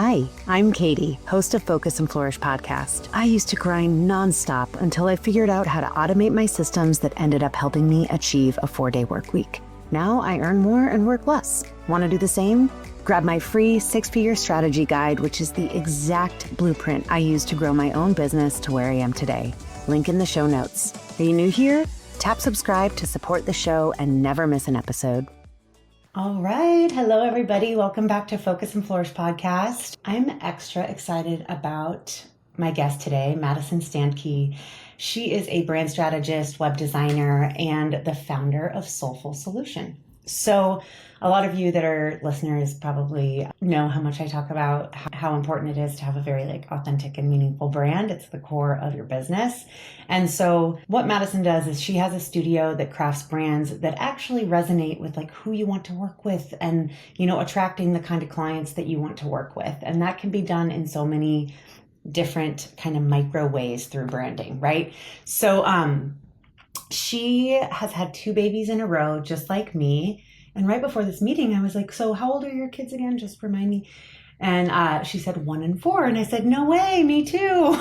Hi, I'm Katie, host of Focus and Flourish podcast. I used to grind nonstop until I figured out how to automate my systems that ended up helping me achieve a 4-day work week. Now I earn more and work less. Want to do the same? Grab my free 6-figure strategy guide, which is the exact blueprint I used to grow my own business to where I am today. Link in the show notes. Are you new here? Tap subscribe to support the show and never miss an episode. All right. Hello, everybody. Welcome back to Focus and Flourish podcast. I'm extra excited about my guest today, Madison Standkey. She is a brand strategist, web designer, and the founder of Soulful Solution. So a lot of you that are listeners probably know how much I talk about how important it is to have a very authentic and meaningful brand. It's the core of your business. And so what Madison does is she has a studio that crafts brands that actually resonate with who you want to work with and, attracting the kind of clients that you want to work with. And that can be done in so many different kind of micro ways through branding, right? So, she has had 2 babies in a row, just like me. And right before this meeting, I was like, so how old are your kids again? Just remind me. And she said 1 and 4. And I said, no way, me too.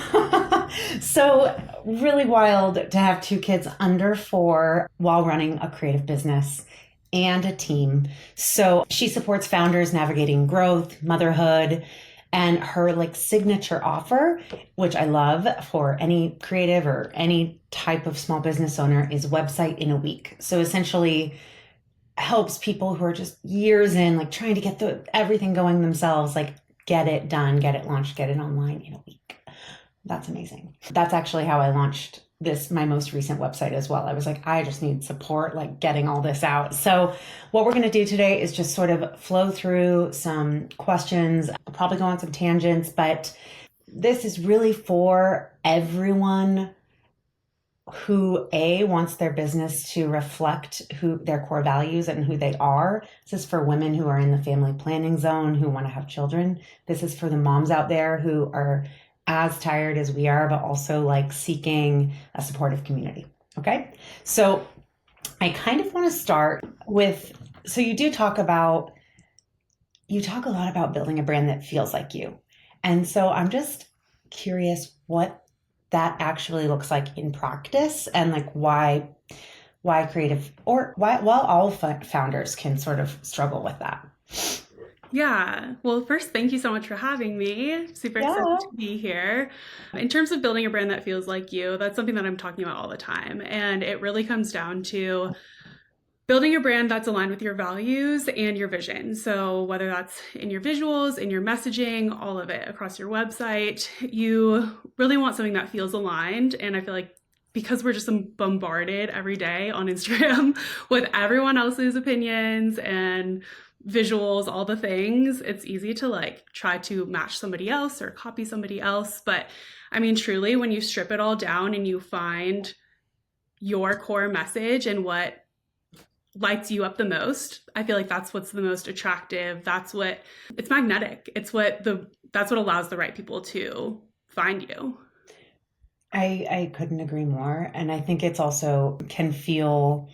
So really wild to have 2 kids under 4 while running a creative business and a team. So she supports founders navigating growth, motherhood, and her signature offer, which I love for any creative or any type of small business owner, is website in a week. So essentially helps people who are just years in, trying to get everything going themselves, get it done, get it launched, get it online in a week. That's amazing. That's actually how I launched my most recent website as well. I was like, I just need support, getting all this out. So what we're going to do today is just sort of flow through some questions. I'll probably go on some tangents, but this is really for everyone who wants their business to reflect their core values and who they are. This is for women who are in the family planning zone, who want to have children. This is for the moms out there who are as tired as we are, but also seeking a supportive community. Okay. So I kind of want to start with, so you talk a lot about building a brand that feels like you. And so I'm just curious what that actually looks like in practice, and why creative, or why all founders can sort of struggle with that. Yeah. Well, first, thank you so much for having me. Super excited to be here. In terms of building a brand that feels like you, that's something that I'm talking about all the time. And it really comes down to building a brand that's aligned with your values and your vision. So whether that's in your visuals, in your messaging, all of it across your website, you really want something that feels aligned. And I feel like because we're just bombarded every day on Instagram with everyone else's opinions and visuals, all the things, it's easy to try to match somebody else or copy somebody else. But I mean, truly, when you strip it all down and you find your core message and what lights you up the most, I feel like that's what's the most attractive. It's magnetic. That's what allows the right people to find you. I couldn't agree more. And I think it can also feel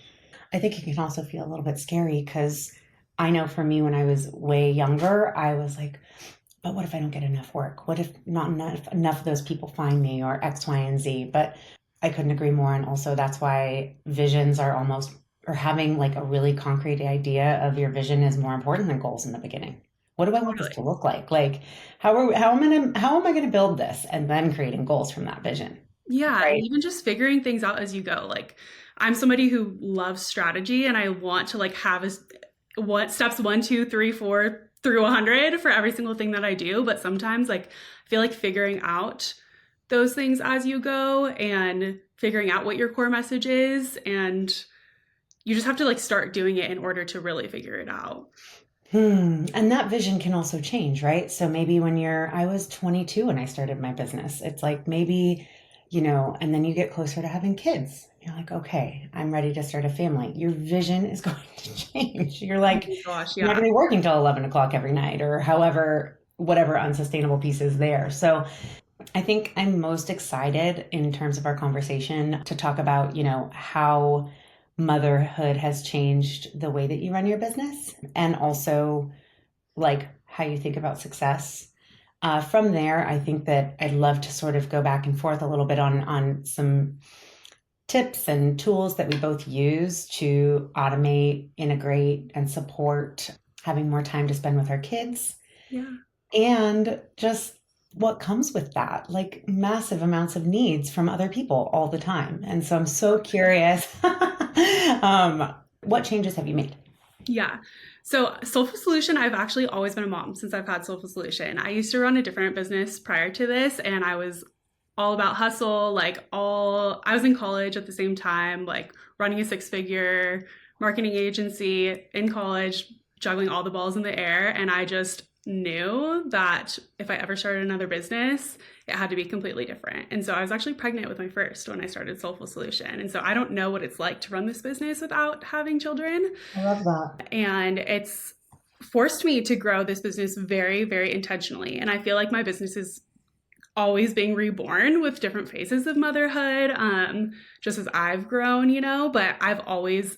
a little bit scary, because I know for me, when I was way younger, I was like, but what if I don't get enough work? What if not enough of those people find me, or X, Y, and Z? But I couldn't agree more. And also that's why visions are having a really concrete idea of your vision is more important than goals in the beginning. What do I want this to look like? How am I going to build this? And then creating goals from that vision. Yeah. Right? And even just figuring things out as you go. I'm somebody who loves strategy, and I want to have what steps 1, 2, 3, 4 through 100 for every single thing that I do. But sometimes I feel like figuring out those things as you go and figuring out what your core message is, and you just have to start doing it in order to really figure it out. And that vision can also change, right? So maybe I was 22 when I started my business. It's maybe, and then you get closer to having kids. You're like, okay, I'm ready to start a family. Your vision is going to change. You're like, oh gosh, yeah. You're not going to be working till 11 o'clock every night, or whatever unsustainable piece is there. So I think I'm most excited in terms of our conversation to talk about, how motherhood has changed the way that you run your business, and also how you think about success From there, I think that I'd love to sort of go back and forth a little bit on some tips and tools that we both use to automate, integrate, and support having more time to spend with our kids. Yeah. And just what comes with that, like massive amounts of needs from other people all the time. And so I'm so curious, what changes have you made? Yeah. So Soulful Solution, I've actually always been a mom since I've had Soulful Solution. I used to run a different business prior to this, and I was all about hustle, I was in college at the same time, like running a 6-figure marketing agency in college, juggling all the balls in the air. And I just knew that if I ever started another business, it had to be completely different. And so I was actually pregnant with my first when I started Soulful Solution. And so I don't know what it's like to run this business without having children. I love that. And it's forced me to grow this business very, very intentionally. And I feel like my business is always being reborn with different phases of motherhood, just as I've grown, but I've always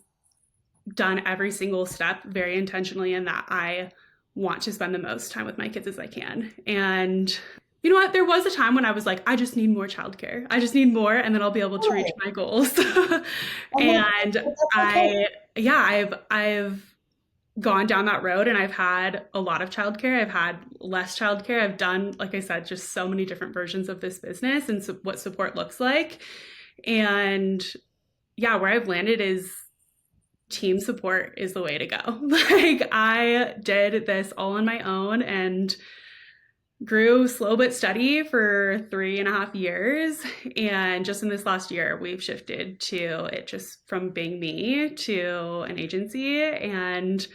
done every single step very intentionally, in that I want to spend the most time with my kids as I can. And you know what? There was a time when I was like, I just need more childcare. I just need more, and then I'll be able to reach my goals. And I've gone down that road, and I've had a lot of childcare. I've had less childcare. I've done, like I said, just so many different versions of this business and what support looks like. And yeah, where I've landed is team support is the way to go. Like, I did this all on my own and grew slow but steady for 3.5 years. And just in this last year, we've shifted to it just from being me to an agency. And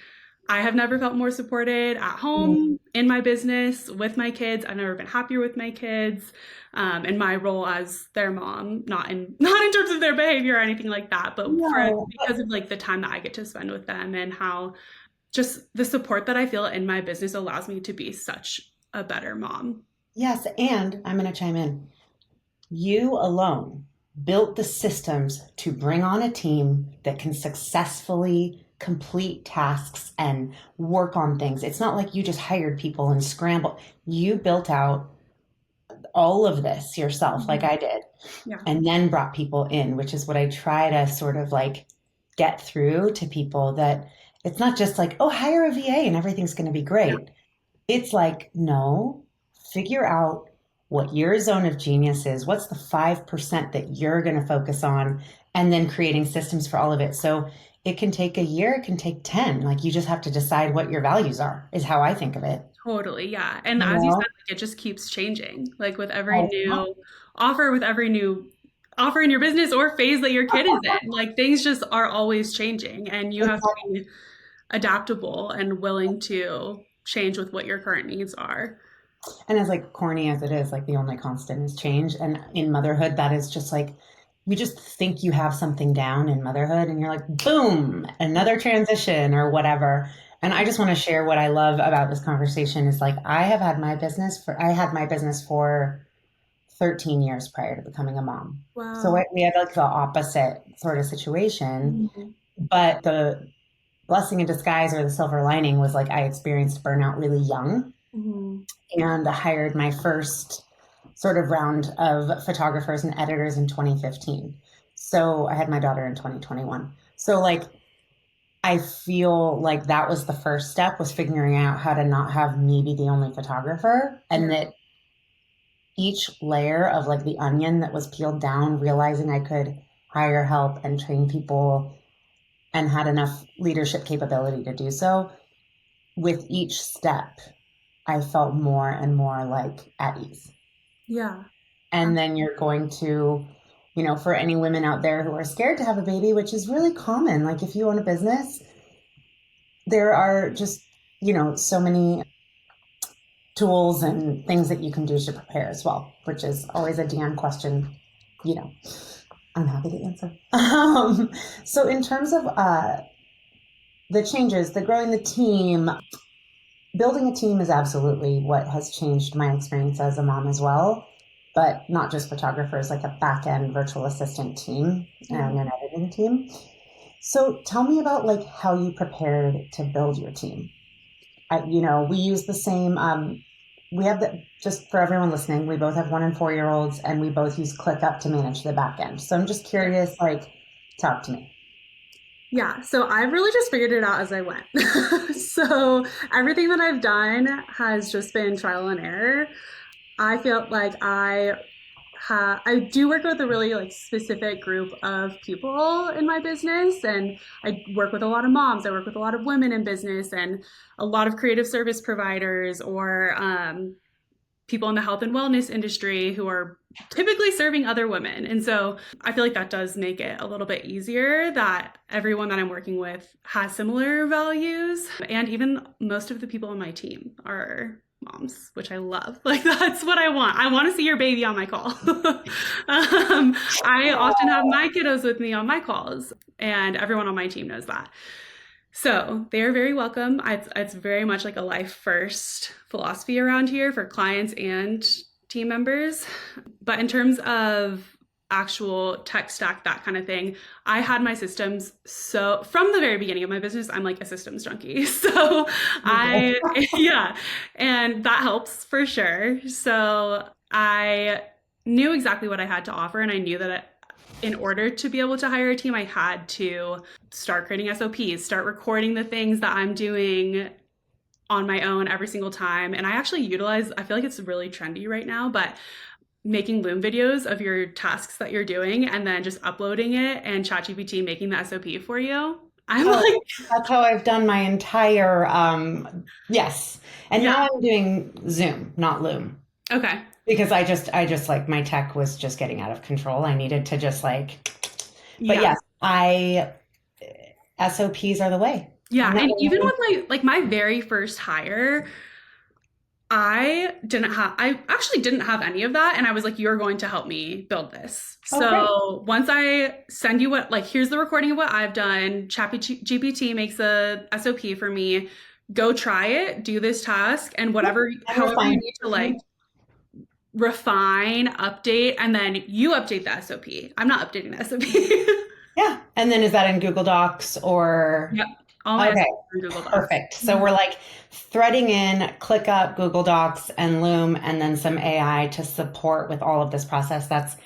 I have never felt more supported at home, in my business, with my kids. I've never been happier with my kids. And my role as their mom, not in terms of their behavior or anything like that, but because of like the time that I get to spend with them, and how just the support that I feel in my business allows me to be such a better mom. Yes, and I'm going to chime in. You alone built the systems to bring on a team that can successfully complete tasks and work on things. It's not like you just hired people and scrambled. You built out all of this yourself, like I did, and then brought people in, which is what I try to sort of like get through to people, that it's not just like, oh, hire a VA and everything's going to be great. Yeah. It's like, no, figure out what your zone of genius is. What's the 5% that you're going to focus on, and then creating systems for all of it. So it can take a year, it can take 10. Like, you just have to decide what your values are, is how I think of it. Totally. Yeah. And as you said, like, it just keeps changing. Like, with every new offer, with every new offer in your business or phase that your kid is in, like, things just are always changing, and you have to be adaptable and willing to change with what your current needs are. And as like corny as it is, like, the only constant is change. And in motherhood, that is just like, you just think you have something down in motherhood, and you're like, boom, another transition or whatever. And I just want to share what I love about this conversation is, like, I had my business for 13 years prior to becoming a mom. Wow. So we had like the opposite sort of situation, but the blessing in disguise, or the silver lining, was like, I experienced burnout really young, and I hired my first sort of round of photographers and editors in 2015. So I had my daughter in 2021. So like, I feel like that was the first step, was figuring out how to not have me be the only photographer, and that each layer of like the onion that was peeled down, realizing I could hire help and train people and had enough leadership capability to do so. With each step, I felt more and more like at ease. Yeah. And then you're going to, for any women out there who are scared to have a baby, which is really common. Like, if you own a business, there are just, so many tools and things that you can do to prepare as well, which is always a damn question, I'm happy to answer. So in terms of the changes, the growing the team, building a team is absolutely what has changed my experience as a mom as well. But not just photographers, like a back-end virtual assistant team and an editing team. So tell me about like how you prepared to build your team. We use the same we have just for everyone listening, we both have 1 and 4-year-olds and we both use ClickUp to manage the back end. So I'm just curious, like, talk to me. Yeah, so I've really just figured it out as I went. So everything that I've done has just been trial and error. I feel like I do work with a really like specific group of people in my business, and I work with a lot of moms. I work with a lot of women in business, and a lot of creative service providers or people in the health and wellness industry who are typically serving other women. And so I feel like that does make it a little bit easier that everyone that I'm working with has similar values. And even most of the people on my team are moms, which I love. Like, that's what I want. I want to see your baby on my call. I often have my kiddos with me on my calls, and everyone on my team knows that. So they're very welcome. It's very much like a life first philosophy around here for clients and team members. But in terms of actual tech stack, that kind of thing, I had my systems. So from the very beginning of my business, I'm like a systems junkie. So yeah, and that helps for sure. So I knew exactly what I had to offer, and I knew that in order to be able to hire a team, I had to start creating SOPs, start recording the things that I'm doing on my own every single time. And I actually I feel like it's really trendy right now, but making Loom videos of your tasks that you're doing and then just uploading it and ChatGPT making the SOP for you. That's how I've done my entire, yes. And Yeah. now I'm doing Zoom, not Loom. Okay. Because I just like my tech was just getting out of control. I needed to just like, but Yeah. yes, SOPs are the way. Yeah. And even with my very first hire, I actually didn't have any of that. And I was like, you're going to help me build this. So once I send you here's the recording of what I've done, GPT makes a SOP for me, go try it, do this task, and however you need to refine, update, and then you update the SOP. I'm not updating the SOP. Yeah. And then is that in Google Docs or? Yep. All my Okay. SOPs are in Google Docs. Perfect. So we're like threading in ClickUp, Google Docs, and Loom, and then some AI to support with all of this process. That's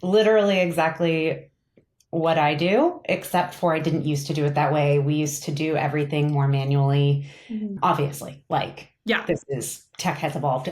literally exactly what I do, except for I didn't used to do it that way. We used to do everything more manually, obviously. This is tech has evolved.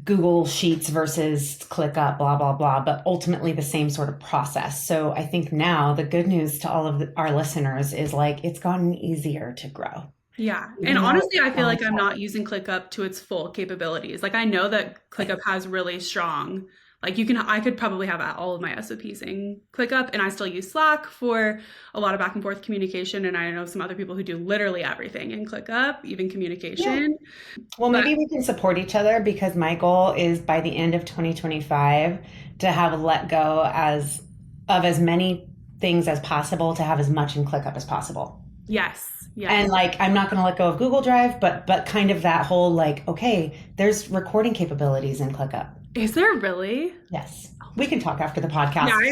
Google Sheets versus ClickUp, blah, blah, blah, but ultimately the same sort of process. So I think now the good news to all of our listeners is it's gotten easier to grow. Yeah. And honestly, I feel like I'm not using ClickUp to its full capabilities. Like, I know that ClickUp has really strong, I could probably have all of my SOPs in ClickUp, and I still use Slack for a lot of back and forth communication. And I know some other people who do literally everything in ClickUp, even communication. Yeah. Well, maybe we can support each other, because my goal is by the end of 2025 to have let go of as many things as possible, to have as much in ClickUp as possible. Yes. Yes. And I'm not going to let go of Google Drive, but kind of that whole okay, there's recording capabilities in ClickUp. Is there really? Yes. We can talk after the podcast. Yeah, I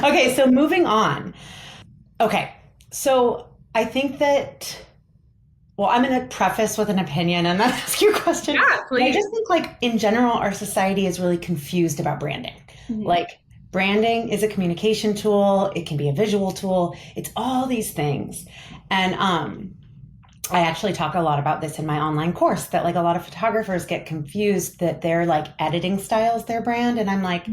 know. Okay, so moving on. Okay, so I think that, I'm going to preface with an opinion and then ask you a question. Yeah, please. I just think in general, our society is really confused about branding. Mm-hmm. Branding is a communication tool. It can be a visual tool. It's all these things. And I actually talk a lot about this in my online course, that a lot of photographers get confused that their editing style is their brand. And I'm like,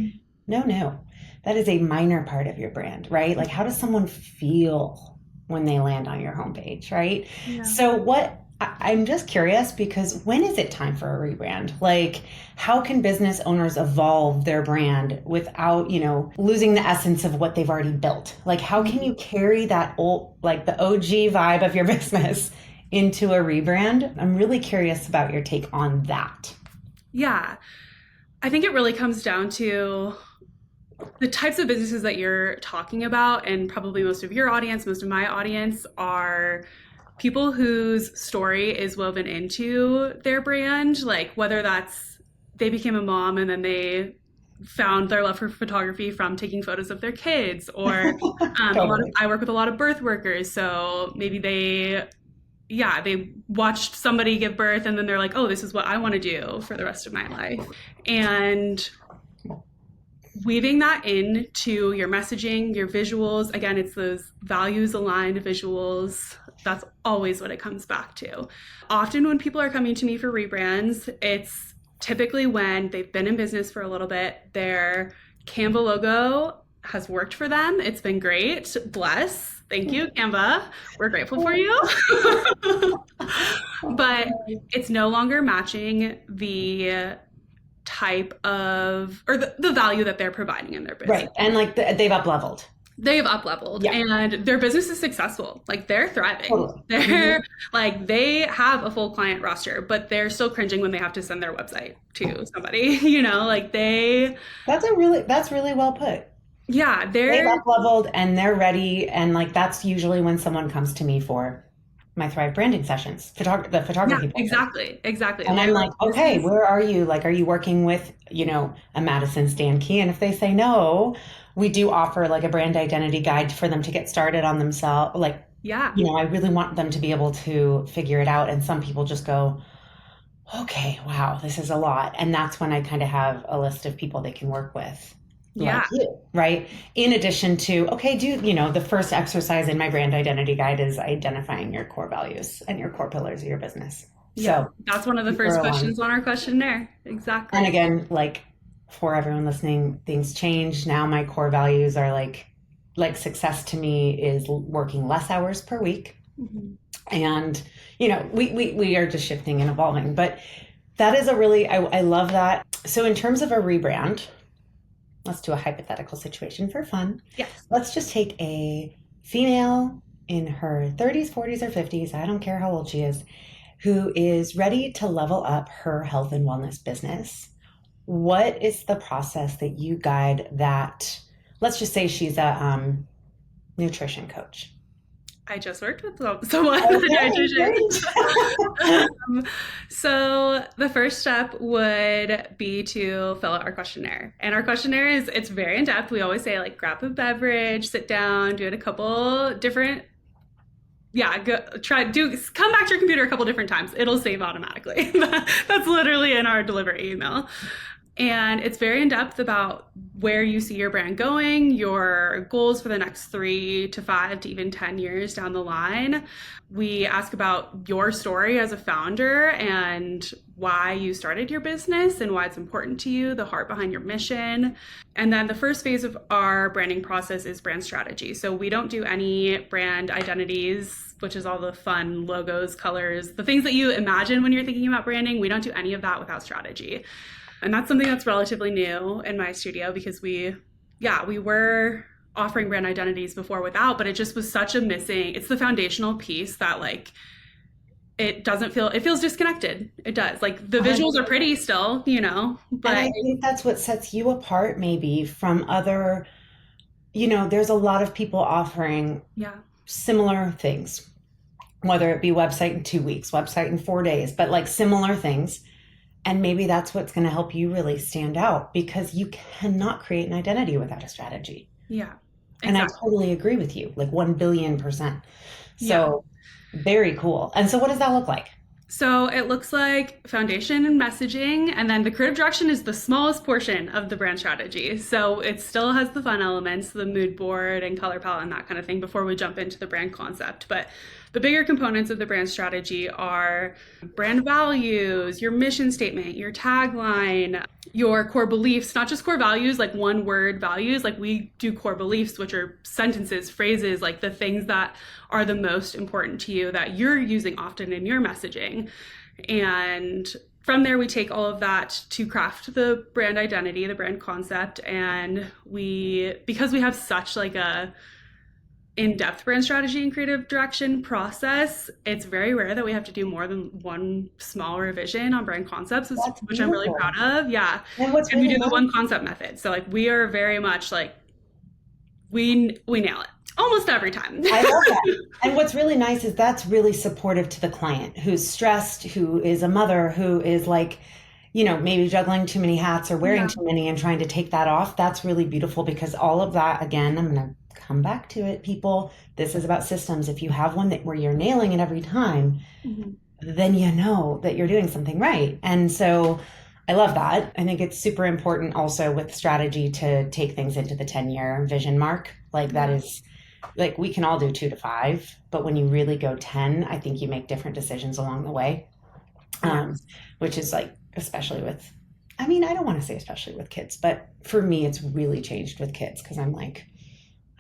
no, that is a minor part of your brand, right? How does someone feel when they land on your homepage, right? Yeah. So I'm just curious, because when is it time for a rebrand? How can business owners evolve their brand without, losing the essence of what they've already built? How can you carry that old, the OG vibe of your business into a rebrand? I'm really curious about your take on that. Yeah. I think it really comes down to the types of businesses that you're talking about, and probably most of your audience, most of my audience, are people whose story is woven into their brand, whether that's they became a mom and then they found their love for photography from taking photos of their kids, or I work with a lot of birth workers, so maybe they yeah, they watched somebody give birth and then they're like, oh, this is what I want to do for the rest of my life. And weaving that into your messaging, your visuals, again, it's those values aligned visuals. That's always what it comes back to. Often when people are coming to me for rebrands, it's typically when they've been in business for a little bit, their Canva logo has worked for them. It's been great. Bless. Thank you, Canva. We're grateful for you. But it's no longer matching the type of, or the value that they're providing in their business. Right. And like they've up-leveled. They've up-leveled, yeah. And their business is successful. Like they're thriving. Totally. They're like, they have a full client roster, but they're still cringing when they have to send their website to somebody, you know, like that's really well put. Yeah. They've up-leveled and they're ready. And like, that's usually when someone comes to me for my Thrive branding sessions, the photography. Yeah, exactly. And I'm like, okay, where are you? Like, are you working with, you know, a Madison Standkey? And if they say no, we do offer like a brand identity guide for them to get started on themselves. Like, yeah, you know, I really want them to be able to figure it out. And some people just go, okay, wow, this is a lot. And that's when I kind of have a list of people they can work with. Yeah. Like you, right? In addition to, okay, you know, the first exercise in my brand identity guide is identifying your core values and your core pillars of your business. Yeah, so that's one of the first questions on our questionnaire. Exactly. And again, like for everyone listening, things change. Now my core values are like success to me is working less hours per week. Mm-hmm. And, you know, we are just shifting and evolving, but that is I love that. So in terms of a rebrand, let's do a hypothetical situation for fun. Yes. Let's just take a female in her 30s, 40s, or 50s, I don't care how old she is, who is ready to level up her health and wellness business. What is the process that you guide that? Let's just say she's a nutrition coach. I just worked with someone as a dietitian. So the first step would be to fill out our questionnaire. And our questionnaire it's very in-depth. We always say like grab a beverage, sit down, do it a couple different, come back to your computer a couple different times. It'll save automatically. That's literally in our delivery email. And it's very in-depth about where you see your brand going, your goals for the next 3 to 5 to even 10 years down the line. We ask about your story as a founder and why you started your business and why it's important to you, the heart behind your mission. And then the first phase of our branding process is brand strategy. So we don't do any brand identities, which is all the fun logos, colors, the things that you imagine when you're thinking about branding. We don't do any of that without strategy. And that's something that's relatively new in my studio because we were offering brand identities before without, but it just was such a missing, it's the foundational piece that like, it feels disconnected. It does. Like the visuals are pretty still, you know, but and I think that's what sets you apart maybe from other, you know, there's a lot of people offering similar things, whether it be website in 2 weeks, website in 4 days, but like similar things. And maybe that's what's going to help you really stand out because you cannot create an identity without a strategy. Yeah. Exactly. And I totally agree with you, like 1,000,000,000%. So very cool. And so what does that look like? So it looks like foundation and messaging, and then the creative direction is the smallest portion of the brand strategy. So it still has the fun elements, the mood board and color palette and that kind of thing before we jump into the brand concept. But the bigger components of the brand strategy are brand values, your mission statement, your tagline, your core beliefs, not just core values, like one word values, like we do core beliefs, which are sentences, phrases, like the things that are the most important to you that you're using often in your messaging. And from there, we take all of that to craft the brand identity, the brand concept. And because we have such like a in-depth brand strategy and creative direction process, it's very rare that we have to do more than one small revision on brand concepts, which I'm really proud of. Yeah. And we do the one concept method. So like we are very much like, we nail it almost every time. I love that. And what's really nice is that's really supportive to the client who's stressed, who is a mother, who is like, you know, maybe juggling too many hats or wearing too many and trying to take that off. That's really beautiful because all of that, again, I'm going to come back to it, people. This is about systems. If you have one where you're nailing it every time, then you know that you're doing something right. And so I love that. I think it's super important also with strategy to take things into the 10-year vision mark. Like that is like, we can all do 2 to 5, but when you really go 10, I think you make different decisions along the way. Which is like, especially with, I mean, I don't want to say especially with kids, but for me, it's really changed with kids because I'm like,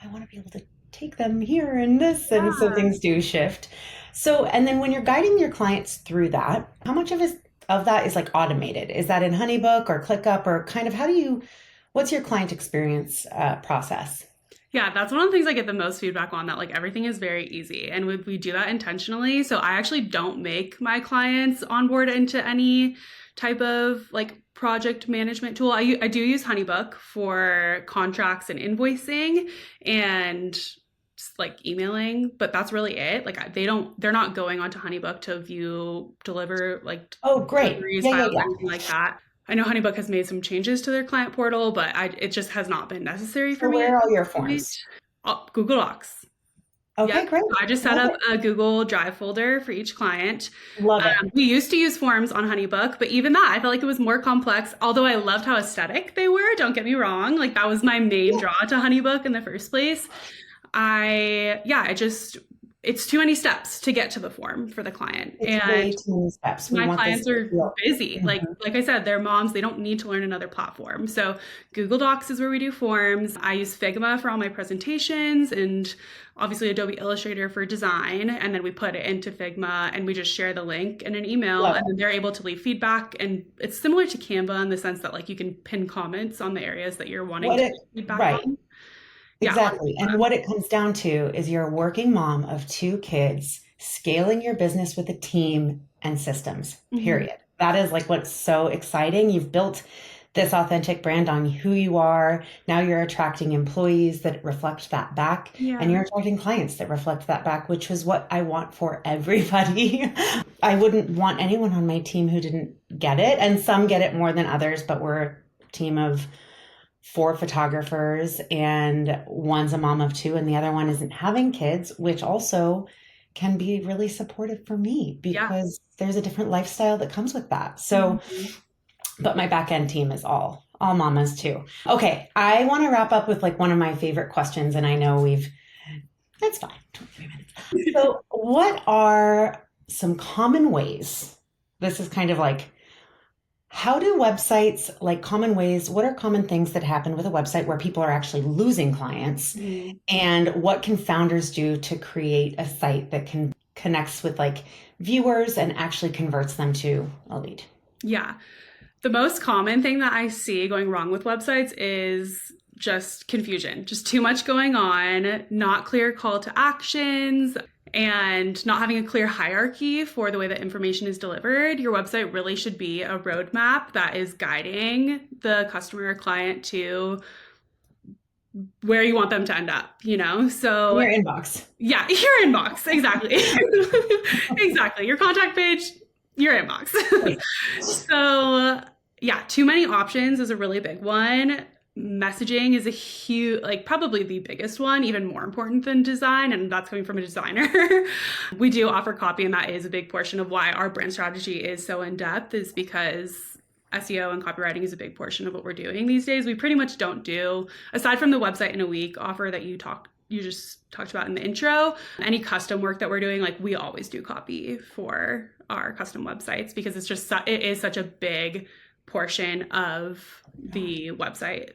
I want to be able to take them here and this. And so things do shift. So, and then when you're guiding your clients through that, how much of that is like automated? Is that in Honeybook or ClickUp, or kind of what's your client experience process? Yeah, that's one of the things I get the most feedback on, that like everything is very easy, and we do that intentionally. So I actually don't make my clients onboard into any type of like project management tool. I do use Honeybook for contracts and invoicing and just like emailing, but that's really it. Like they're not going onto Honeybook to deliver like deliveries, files, anything like that. I know Honeybook has made some changes to their client portal, but it just has not been necessary for me. Where are all your forms? Google Docs. Okay, great. I just set up a Google Drive folder for each client. Love it. We used to use forms on Honeybook, but even that, I felt like it was more complex. Although I loved how aesthetic they were, don't get me wrong. Like that was my main draw to Honeybook in the first place. It's too many steps to get to the form for the client. It's way too many steps. My clients are busy. Like I said, they're moms. They don't need to learn another platform. So Google Docs is where we do forms. I use Figma for all my presentations, and obviously Adobe Illustrator for design. And then we put it into Figma and we just share the link in an email, and then they're able to leave feedback. And it's similar to Canva in the sense that like you can pin comments on the areas that you're wanting to feedback on. Exactly. And what it comes down to is you're a working mom of 2 kids, scaling your business with a team and systems, period. That is like what's so exciting. You've built this authentic brand on who you are. Now you're attracting employees that reflect that back, and you're attracting clients that reflect that back, which is what I want for everybody. I wouldn't want anyone on my team who didn't get it. And some get it more than others, but we're a team of 4 photographers, and one's a mom of 2 and the other one isn't having kids, which also can be really supportive for me because there's a different lifestyle that comes with that. So, but my back end team is all mamas too. Okay. I want to wrap up with like one of my favorite questions, and I know that's fine. 23 minutes. So what are some common ways? This is kind of like, how do websites, like common ways, what are common things that happen with a website where people are actually losing clients? And what can founders do to create a site that connects with like viewers and actually converts them to a lead? Yeah. The most common thing that I see going wrong with websites is just confusion, just too much going on, not clear call to actions, and not having a clear hierarchy for the way that information is delivered. Your website really should be a roadmap that is guiding the customer or client to where you want them to end up, So your inbox. Yeah, your inbox. Exactly. Exactly. Your contact page, your inbox. So yeah, too many options is a really big one. Messaging is a huge, like probably the biggest one, even more important than design. And that's coming from a designer. We do offer copy, and that is a big portion of why our brand strategy is so in depth, is because SEO and copywriting is a big portion of what we're doing these days. We pretty much don't do, aside from the website in a week offer that you just talked about in the intro, any custom work that we're doing, like we always do copy for our custom websites, because it is such a big portion of the website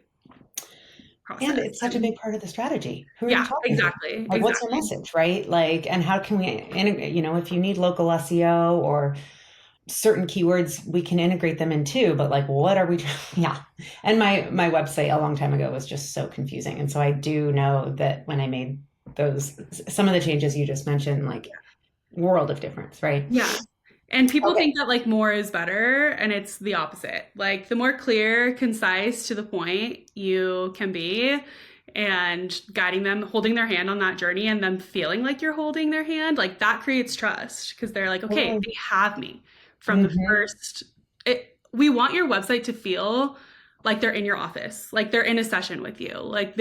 process. And it's such a big part of the strategy. Who are you talking exactly. To? Like, what's your message, right? Like, and how can we integrate, if you need local SEO or certain keywords, we can integrate them in too, but like, what are we, And my website a long time ago was just so confusing. And so I do know that when I made some of the changes you just mentioned, like world of difference, right? Yeah. And people think that like more is better, and it's the opposite. Like the more clear, concise, to the point you can be, and guiding them, holding their hand on that journey, and them feeling like you're holding their hand, like that creates trust, because they're like, okay, they have me from the first. We want your website to feel like they're in your office, like they're in a session with you, like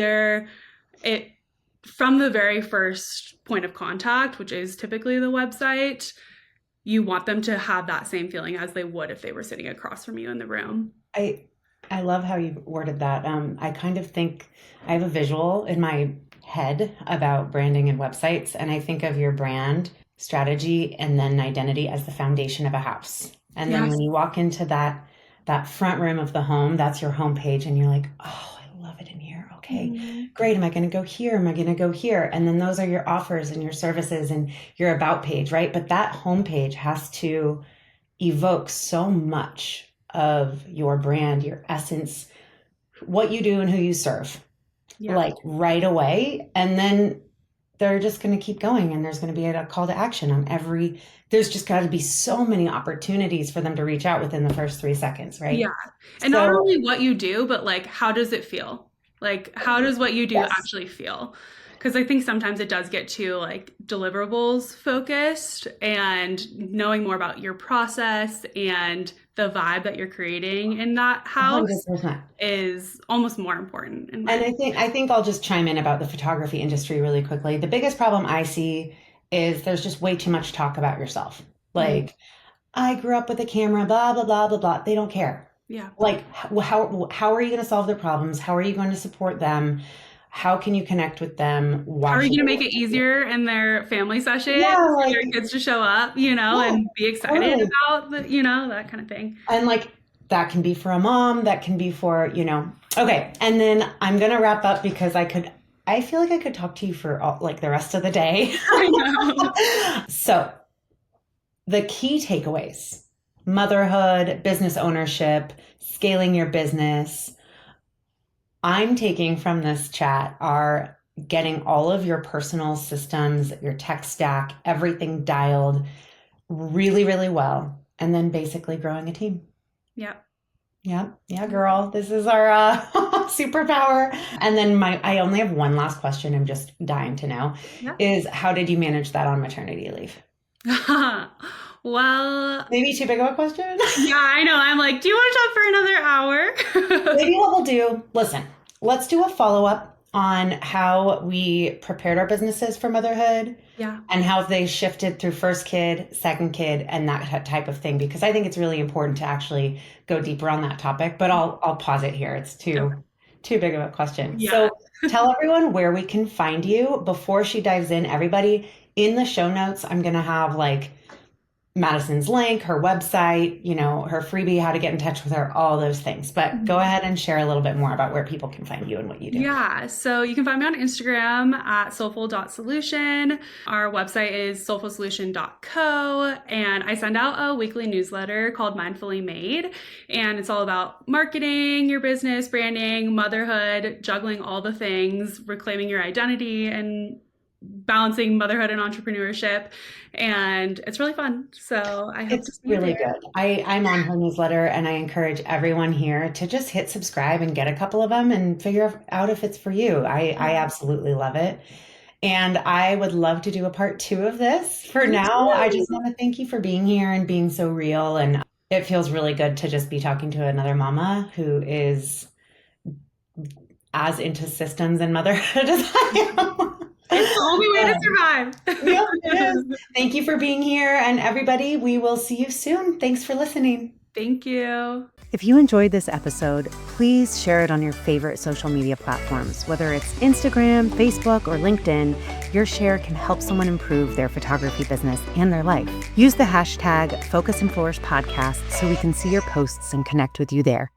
from the very first point of contact, which is typically the website, you want them to have that same feeling as they would if they were sitting across from you in the room. I love how you worded that. I kind of think I have a visual in my head about branding and websites, and I think of your brand strategy and then identity as the foundation of a house. And then when you walk into that front room of the home, that's your homepage, and you're like, oh, I love it in here. Okay, great. Am I going to go here? Am I going to go here? And then those are your offers and your services and your about page, right? But that homepage has to evoke so much of your brand, your essence, what you do and who you serve, like right away. And then they're just going to keep going, and there's going to be a call to action on there's just got to be so many opportunities for them to reach out within the first 3 seconds, right? Yeah. And not only what you do, but like, how does it feel? Like, how does what you do actually feel? Because I think sometimes it does get too like deliverables focused, and knowing more about your process and the vibe that you're creating in that house 100%. is almost more important. And I think I'll just chime in about the photography industry really quickly. The biggest problem I see is there's just way too much talk about yourself. Like, I grew up with a camera, blah, blah, blah, blah, blah. They don't care. Yeah. Like, how are you going to solve their problems? How are you going to support them? How can you connect with them? How are you going to make it easier in their family session for your kids to show up, and be excited about that kind of thing. And like, that can be for a mom, that can be for, okay. And then I'm going to wrap up because I feel like I could talk to you for the rest of the day. I know. So the key takeaways: motherhood, business ownership, scaling your business, I'm taking from this chat are getting all of your personal systems, your tech stack, everything dialed really, really well, and then basically growing a team. Yep. Yeah, girl. This is our superpower. And then I only have one last question I'm just dying to know is, how did you manage that on maternity leave? Well, maybe too big of a question. Yeah, I know. I'm like, do you want to talk for another hour? Maybe what we'll do, listen, let's do a follow-up on how we prepared our businesses for motherhood. Yeah. And how they shifted through first kid, second kid, and that type of thing, because I think it's really important to actually go deeper on that topic. But I'll pause it here. It's too big of a question. Yeah. So tell everyone where we can find you before she dives in. Everybody, in the show notes, I'm going to have like Madison's link, her website, her freebie, how to get in touch with her, all those things. But go ahead and share a little bit more about where people can find you and what you do. Yeah. So you can find me on Instagram at soulful.solution. Our website is soulfulsolution.co. And I send out a weekly newsletter called Mindfully Made. And it's all about marketing your business, branding, motherhood, juggling all the things, reclaiming your identity, and balancing motherhood and entrepreneurship. And it's really fun. So I hope it's really good. I'm on her newsletter, and I encourage everyone here to just hit subscribe and get a couple of them and figure out if it's for you. I absolutely love it. And I would love to do a part 2 of this. For now, I just want to thank you for being here and being so real. And it feels really good to just be talking to another mama who is as into systems and motherhood as I am. It's the only way to survive. Yeah, it is. Thank you for being here. And everybody, we will see you soon. Thanks for listening. Thank you. If you enjoyed this episode, please share it on your favorite social media platforms. Whether it's Instagram, Facebook, or LinkedIn, your share can help someone improve their photography business and their life. Use the hashtag Focus and Flourish podcast so we can see your posts and connect with you there.